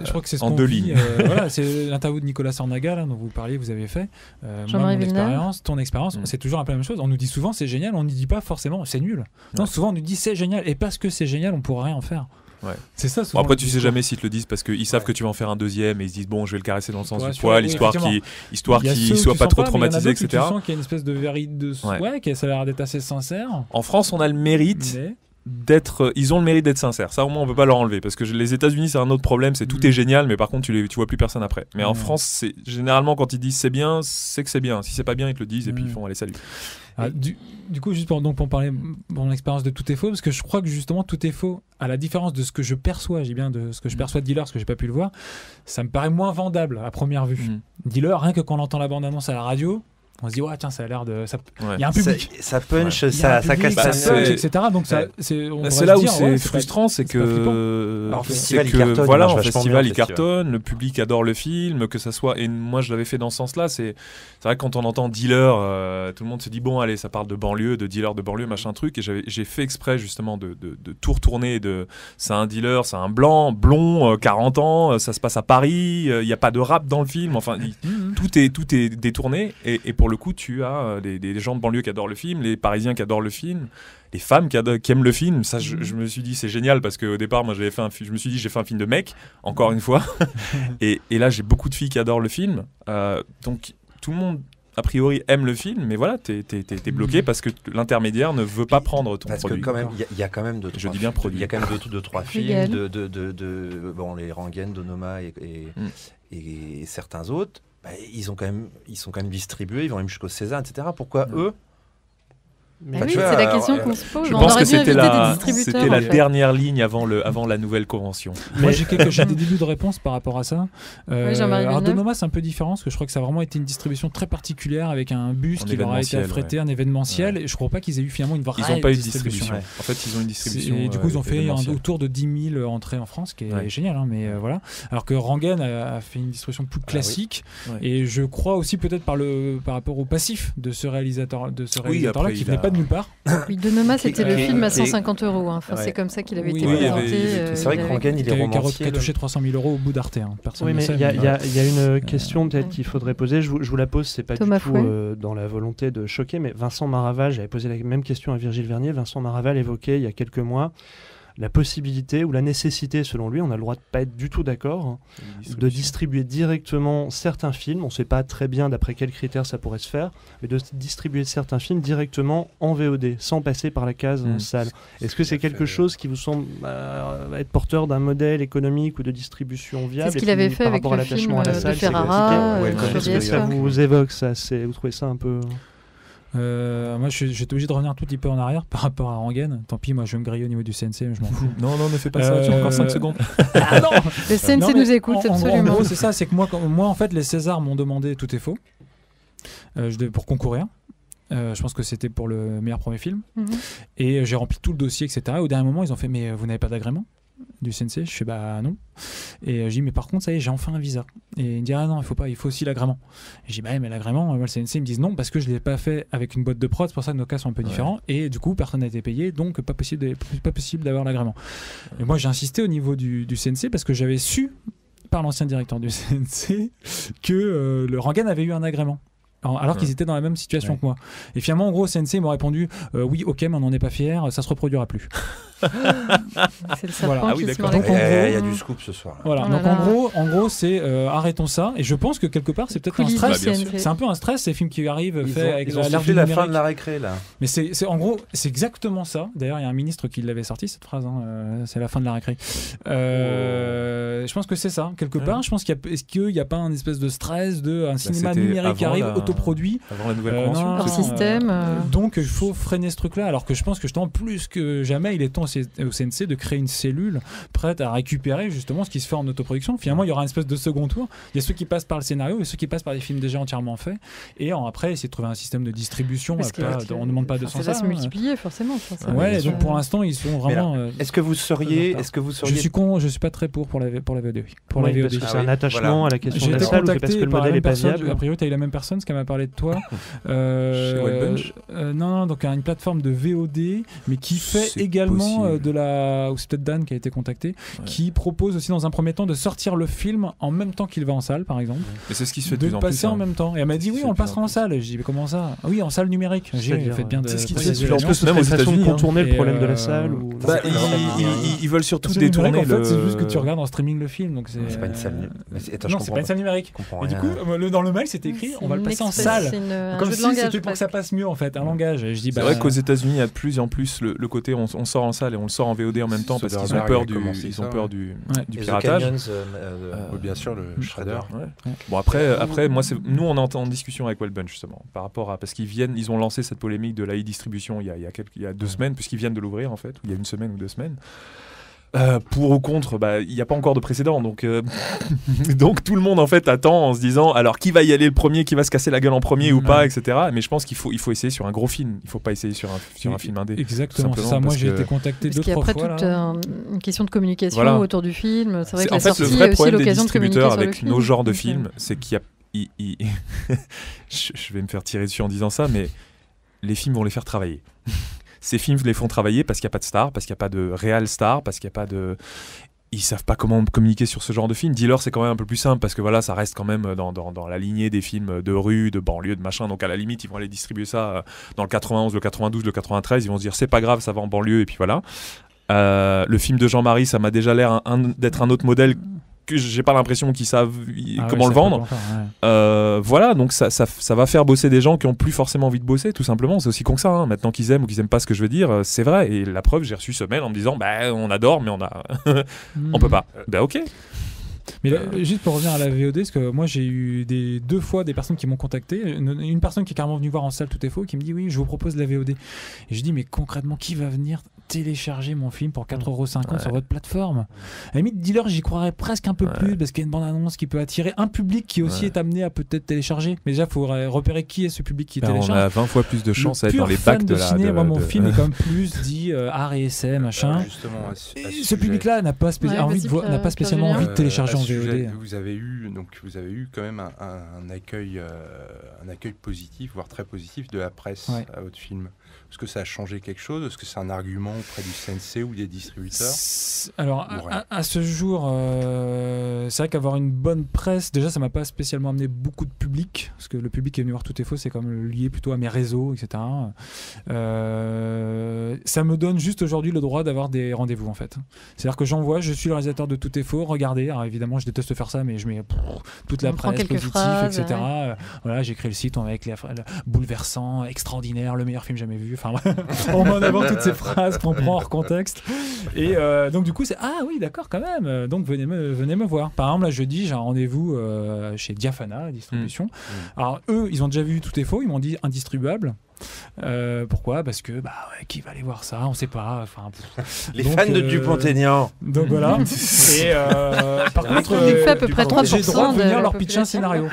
Je crois que c'est ce en 2 lignes. Voilà, c'est l'interview de Nicolas Sornaga là, dont vous parliez, vous avez fait. Moi, ton expérience, c'est toujours un peu la même chose. On nous dit souvent c'est génial, on ne dit pas forcément c'est nul. Non, souvent on nous dit c'est génial, et parce que c'est génial, on ne pourra rien en faire. Ouais. C'est ça. Bon, après, tu sais jamais s'ils te le disent parce qu'ils savent que tu vas en faire un deuxième et ils se disent bon, je vais le caresser dans le sens du poil, histoire qu'il soit pas trop traumatisé, etc. Tu sens qu'il y a une espèce de vérité que ça a l'air d'être assez sincère. En France, on a le mérite ils ont le mérite d'être sincères. Ça, au moins, on peut pas leur enlever parce que les États-Unis, c'est un autre problème. C'est tout est génial, mais par contre, tu vois plus personne après. Mais en France, c'est généralement quand ils disent c'est bien, c'est que c'est bien. Si c'est pas bien, ils te le disent et puis ils font allez salut. Du coup, juste pour parler de mon expérience de Tout est faux, parce que je crois que justement Tout est faux, à la différence de ce que je perçois, de ce que je perçois de Dealer, ce que j'ai pas pu le voir, ça me paraît moins vendable à première vue. Dealer, rien que quand on entend la bande-annonce à la radio, on se dit ouais tiens, ça a l'air de il y a un public, ça punch, ça casse, ça punch, etc. Donc c'est là où c'est frustrant, c'est que voilà, en festival il cartonne, le public adore le film, que ça soit, et moi je l'avais fait dans ce sens-là. C'est vrai que quand on entend Dealer, tout le monde se dit bon allez, ça parle de banlieue, de dealer de banlieue, machin truc, et j'ai fait exprès justement de tout retourner. C'est un dealer, c'est un blond, 40 ans, ça se passe à Paris, il y a pas de rap dans le film, enfin tout est détourné, et pour le coup, tu as des gens de banlieue qui adorent le film, les Parisiens qui adorent le film, les femmes qui aiment le film. Ça, je me suis dit, c'est génial parce qu'au départ, moi, je me suis dit, j'ai fait un film de mec, encore une fois. et là, j'ai beaucoup de filles qui adorent le film. Donc, tout le monde, a priori, aime le film, mais voilà, t'es bloqué parce que l'intermédiaire ne veut pas prendre ton produit. Parce que quand même, il y a quand même deux, je dis bien produit. Il y a quand même deux, trois films bon, les Rangen, Donoma et certains autres. Ils sont quand même distribués, ils vont même jusqu'au César, etc. Pourquoi eux? C'est la question qu'on se pose. Je pense que c'était la dernière ligne avant la nouvelle convention. Moi, j'ai des débuts de réponse par rapport à ça. Alors, Donoma, c'est un peu différent parce que je crois que ça a vraiment été une distribution très particulière avec un bus qui leur a été affrété, un événementiel. Et je crois pas qu'ils aient eu finalement une vraie Ils n'ont pas eu de distribution. En fait, ils ont une distribution. Et du coup, ils ont fait autour de 10 000 entrées en France, ce qui est génial. Mais voilà. Alors que Rangen a fait une distribution plus classique. Et je crois aussi peut-être par rapport au passif de ce réalisateur-là qui venait pas de nulle part. Oui, Donoma, c'était le film à 150 €. Enfin, c'est comme ça qu'il avait été présenté. C'est vrai que Rangen, il est romancier. Qui a touché 300 000 € au bout d'Arte. Oui, mais il y a une question peut-être qu'il faudrait poser. Je vous la pose, c'est pas du tout dans la volonté de choquer, mais Vincent Maraval, j'avais posé la même question à Virgile Vernier. Vincent Maraval évoquait il y a quelques mois la possibilité ou la nécessité, selon lui, on a le droit de pas être du tout d'accord, de distribuer directement certains films. On ne sait pas très bien d'après quels critères ça pourrait se faire, mais de distribuer certains films directement en VOD, sans passer par la case en salle. Est-ce que c'est quelque chose qui vous semble être porteur d'un modèle économique ou de distribution viable? C'est ce qu'il avait fait avec le film de Ferrara. Est-ce que ça vous évoque ça? Vous trouvez ça un peu... moi j'étais obligé de revenir un tout petit peu en arrière par rapport à Rangen. Tant pis, moi je vais me griller au niveau du CNC, mais je m'en fous. Non, ne fais pas ça, tu as encore 5 secondes. Ah non, le CNC nous écoute absolument. En gros, c'est ça, c'est que moi en fait les Césars m'ont demandé Tout est faux pour concourir. Je pense que c'était pour le meilleur premier film. Et j'ai rempli tout le dossier, etc. Au dernier moment, ils ont fait mais vous n'avez pas d'agrément du CNC? Je fais bah non. Et je dis mais par contre ça y est, j'ai enfin un visa. Et il me dit ah non, il faut aussi l'agrément. Et je dis bah mais l'agrément, moi le CNC ils me disent non parce que je l'ai pas fait avec une boîte de prod, c'est pour ça que nos cas sont un peu différents. Et du coup personne n'a été payé, donc pas possible d'avoir l'agrément. Et moi j'ai insisté au niveau du CNC parce que j'avais su par l'ancien directeur du CNC que le Rangen avait eu un agrément. alors qu'ils étaient dans la même situation que moi. Et finalement, en gros, CNC m'a répondu oui, ok, mais on n'en est pas fier, ça se reproduira plus. C'est le serpent qui se mord. Il y a du scoop ce soir. Voilà. Donc en gros, c'est arrêtons ça. Et je pense que quelque part, c'est peut-être un stress. C'est un peu un stress ces films qui arrivent faits avec la fin de la récré là. Mais c'est en gros, c'est exactement ça. D'ailleurs, il y a un ministre qui l'avait sorti cette phrase. C'est la fin de la récré. Je pense que c'est ça quelque part. Je pense est-ce qu'il n'y a pas un espèce de stress de un cinéma numérique qui arrive autoproduit avant la nouvelle convention hors système. Donc il faut freiner ce truc-là. Alors que je pense que justement plus que jamais, il est temps au CNC de créer une cellule prête à récupérer justement ce qui se fait en autoproduction. Finalement, il y aura une espèce de second tour. Il y a ceux qui passent par le scénario et ceux qui passent par des films déjà entièrement faits. Et après, essayer de trouver un système de distribution. On ne demande pas 200 ça va se multiplier forcément. Ouais, donc pour l'instant, ils sont vraiment. Est-ce que vous seriez Je suis pas très pour la VOD. Pour la VOD, c'est un attachement à la question de la salle, ou parce que le modèle est pas viable. A priori, tu as eu la même personne, ce qu'elle m'a parlé de toi. Chez Wild Bunch. Non, donc une plateforme de VOD, mais qui fait également ou c'est peut-être Dan qui a été contacté, qui propose aussi dans un premier temps de sortir le film en même temps qu'il va en salle, par exemple. Et c'est ce qui se fait de passer en même temps. Et elle m'a dit oui, on le passera en salle. Je dis mais comment ça ? Oui, en salle numérique. Faites bien de. C'est ce qui se fait. En plus, même aux États-Unis, contourner le problème de la salle. Ils veulent surtout détourner. En fait, c'est juste que tu regardes en streaming le film, donc c'est pas une salle. Non, c'est pas une salle numérique. Et du coup, dans le mail, c'était écrit on va le passer en salle. Comme si c'était pour que ça passe mieux en fait, un langage. Je dis c'est vrai qu'aux États-Unis, il y a de plus en plus le côté on sort en salle et on le sort en VOD en même temps parce qu'ils ont peur du piratage. Bien sûr, le Shredder. Bon après moi nous on est en discussion avec Wild Bunch justement par rapport à parce ils ont lancé cette polémique de la e-distribution il y a 2 semaines puisqu'ils viennent de l'ouvrir en fait, il y a 1 semaine ou 2 semaines. Pour ou contre, il n'y a pas encore de précédent, donc tout le monde en fait attend en se disant alors qui va y aller le premier, qui va se casser la gueule en premier ou pas, etc. Mais je pense qu'il faut essayer sur un gros film, il ne faut pas essayer sur un film indé. Exactement, c'est ça. Moi j'ai été contacté 2-3 fois. Parce qu'il y a après toute une question de communication autour du film. C'est vrai que en fait, le vrai problème des distributeurs avec nos genres de films, c'est qu'il y a je vais me faire tirer dessus en disant ça, mais les films vont les faire travailler. Ces films les font travailler parce qu'il n'y a pas de star, parce qu'il n'y a pas de réal star, parce qu'il n'y a pas de... Ils savent pas comment communiquer sur ce genre de film. Dealer, c'est quand même un peu plus simple parce que voilà, ça reste quand même dans la lignée des films de rue, de banlieue, de machin. Donc à la limite, ils vont aller distribuer ça dans le 91, le 92, le 93. Ils vont se dire c'est pas grave, ça va en banlieue et puis voilà. Le film de Jean-Marie, ça m'a déjà l'air d'être un autre modèle que j'ai pas l'impression qu'ils savent comment le vendre. Voilà, donc ça va faire bosser des gens qui ont plus forcément envie de bosser, tout simplement. C'est aussi con que ça. Hein. Maintenant qu'ils aiment ou qu'ils aiment pas ce que je veux dire, c'est vrai. Et la preuve, j'ai reçu ce mail en me disant, on adore, mais on peut pas. Ok. Mais là, juste pour revenir à la VOD, parce que moi j'ai eu 2 fois des personnes qui m'ont contacté, une personne qui est carrément venue voir en salle Tout est faux, qui me dit oui, je vous propose la VOD. Et je dis mais concrètement, qui va venir télécharger mon film pour 4,50€ sur votre plateforme? À la limite, Dealer, j'y croirais presque un peu plus parce qu'il y a une bande-annonce qui peut attirer un public qui aussi est amené à peut-être télécharger. Mais déjà, il faut repérer qui est ce public qui télécharge. On a 20 fois plus de chances à être dans les bacs de cinéma. Mon film est comme plus dit art et essai, machin. Ce public-là n'a pas spécialement envie de télécharger en VOD. Vous avez eu quand même un accueil positif, voire très positif de la presse à votre film. Est-ce que ça a changé quelque chose? Est-ce que c'est un argument auprès du CNC ou des distributeurs? Alors, à ce jour, c'est vrai qu'avoir une bonne presse, déjà, ça m'a pas spécialement amené beaucoup de public, parce que le public qui est venu voir Tout est faux, c'est comme lié plutôt à mes réseaux, etc. Ça me donne juste aujourd'hui le droit d'avoir des rendez-vous, en fait. C'est-à-dire que je suis le réalisateur de Tout est faux, regardez, alors évidemment, je déteste faire ça, mais je mets toute la presse positive, etc. Voilà, j'ai créé le site avec les bouleversant, extraordinaire, le meilleur film jamais vu. Enfin, on met en avant toutes ces phrases qu'on prend hors contexte. Et donc, du coup, c'est ah oui, d'accord, quand même. Donc, venez me voir. Par exemple, là, jeudi, j'ai un rendez-vous chez Diafana, distribution. Alors, eux, ils ont déjà vu Tout est faux. Ils m'ont dit indistribuable. Pourquoi? Parce que qui va aller voir ça? On sait pas. Les fans de Dupont-Aignan. Donc voilà. Et par contre, j'ai le droit de venir leur pitcher un scénario.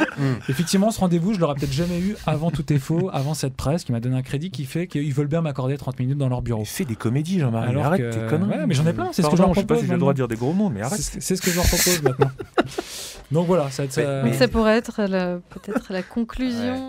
Effectivement, ce rendez-vous, je l'aurais peut-être jamais eu avant Tout est faux, avant cette presse qui m'a donné un crédit qui fait qu'ils veulent bien m'accorder 30 minutes dans leur bureau. Fais des comédies, Jean-Marie. Arrête tes conneries. Ouais, mais j'en ai plein. C'est ce que je leur propose. Je sais pas si j'ai le droit de dire des gros mots, mais arrête. C'est ce que je leur propose maintenant. Donc voilà, ça pourrait être peut-être la conclusion.